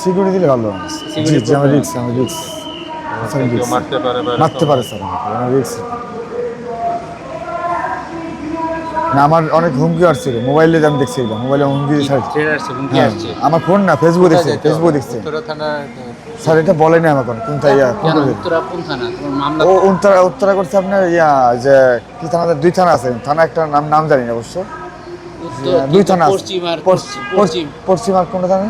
Security দিলে ভালো। জি জি, আমার রিক্স মারতে পারে স্যার, আমার রিক্স। না, আমার অনেক হুমকি আসছিল মোবাইলে, আমি দেখছি মোবাইলে হুমকি হ্যাঁ, আমার ফোন না, ফেসবুক দেখছে, উত্তরা থানা। স্যার এটা বলেনি আমাকে কোন ও উত্তরা করছে আপনার যে কি থানা, দুই থানা আছে, থানা একটা নাম জানি না অবশ্য, দুই থানা আছে। পশ্চিম আর কোনটা থানা?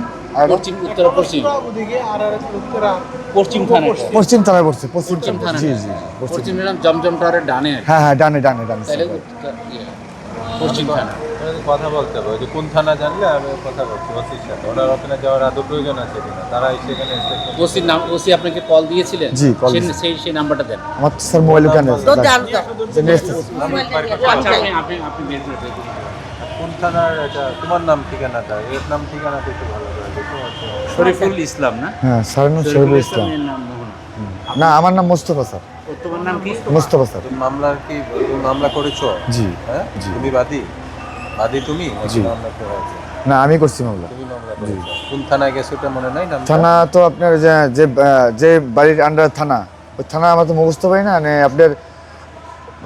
পশ্চিম থানায় পড়ছে, পশ্চিম থানা। জি জি, পশ্চিম জমজম টাওয়ারের ডানে। হ্যাঁ হ্যাঁ, ডানে ডানে ডানে। পশ্চিম থানা কথা বলতে হবে, যে কোন থানা জানলে আমি কথা বলছি ওসির সাথে, ওনার ওখানে যাওয়ার আদৌ প্রয়োজন আছে কিনা, তারা সেখানে ওসির নাম, ওসি আপনাকে কল দিয়েছিলেন? জি, কল সেই নাম্বারটা দেন আমার স্যার, মোবাইল ওখানে আছে। আপনি বের করে দেন। কোন থানার এটা, তোমার নাম ঠিকানাটা, এর নাম ঠিকানাটা একটু ভালো করে দেখো। শরীফুল ইসলাম না? হ্যাঁ, স্যারের নাম শরীফুল ইসলাম। এর নাম মোহন। না, আমার নাম মোস্তফা স্যার। তোমার নাম কি? মোস্তফা স্যার। তুমি মামলা করেছো? জি হ্যাঁ, জি। তুমি বাদী তুমি জি। মামলা করে আছে? না, আমি করছি মামলা। তুমি মামলা করেছো, কোন থানায় গেছো ওটা মনে নাই নাম? থানা তো আপনার যে বাড়ির আন্ডার থানা, ওই থানা আমার তো মুখস্থ পাই না, মানে আপনার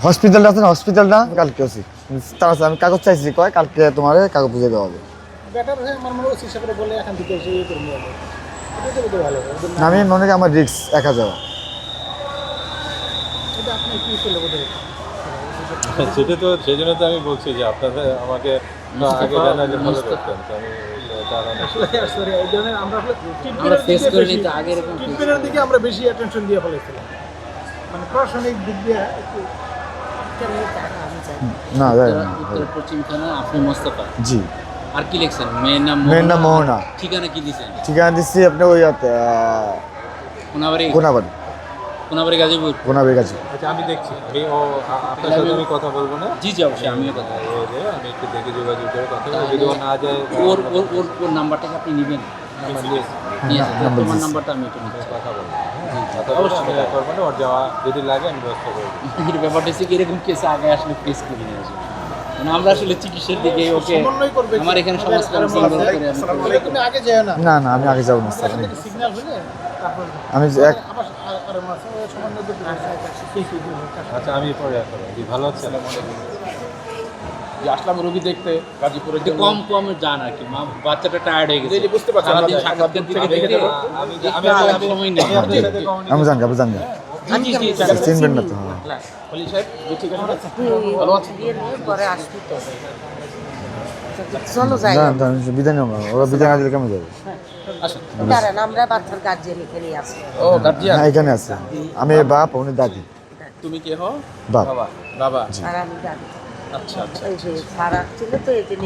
হসপিটালটা আছে না, হসপিটালটা কালকে আছি তার আছে, আমি কাগজ চাইছি, কয় কালকে তোমার কাগজ বুঝে দেওয়া হবে। আমি মনে করি আমার রিক্স একা যাওয়া। সেটা তো, সেই জন্য তো আমি বলছি যে আপনাদের আমাকে আগে জানালে ভালো করতেন। আমরা বেশি অ্যাটেনশন দিয়ে ফেলেছিলাম, মানে প্রশাসনিক দিক দিয়ে না উত্তর পশ্চিম থানা। আপনি মোস্তফা? জি। আর কি লিখছেন? মেয়ের নাম মোহনা। ঠিকানা কি দিয়েছেন? ঠিকানা দিচ্ছি আপনি ওই কোনাবাড়ি গাজীপুর। কোনাবাড়ি গাজী। আচ্ছা, আমি দেখছি, আপনার সাথে আমি কথা বলবো না। জি জি, অবশ্যই আমিও কথা বলবো। আমি একটু দেখে যোগাযোগ করে কথা বলবো, যদি ও না যায় ওর নাম্বারটাকে আপনি নেবেন? তোমার নাম্বারটা আমি একটু নিচ্ছি, কথা বলবো। অবশ্যই করবো না, ওর যাওয়া যদি লাগে আমি ব্যবস্থা করবো। ব্যাপারটা হচ্ছে কি, এরকম কেসে আগে আসলে ফেস করি না আসলে। মানে আমরা আসলে চিকিৎসার দিকে ওকে, আমার এখানে সমাজ করে আগে যায় না। না না, আমি আগে যাবো না স্যার। সিগন্যাল হলে তারপর আমি আচ্ছা, আমি পরে ভালো হচ্ছে। আসলাম রোগী দেখতে গাজীপুরে, কম যান আর কি, বাচ্চাটা টায়ার্ড হয়ে গেছে, বুঝতে পারছেন, সারাদিন সাক্ষাৎকার দিতে দেখতে সময় নেই। আমি জানি চিনবেন না তো। বিদায় নেব, ওরা বিদায় না দিলে কেমন যাবে? আমরা বাচ্চার গার্জিয়ান এখানেই আছে। ও গার্জিয়ান এখানে আছে, আমি বাপ, উনি দাদি। তুমি কে হও? বাপ। বাবা। আর আমি দাদি। আচ্ছা আচ্ছা। এই যে সারা ছিল তো এই জন্য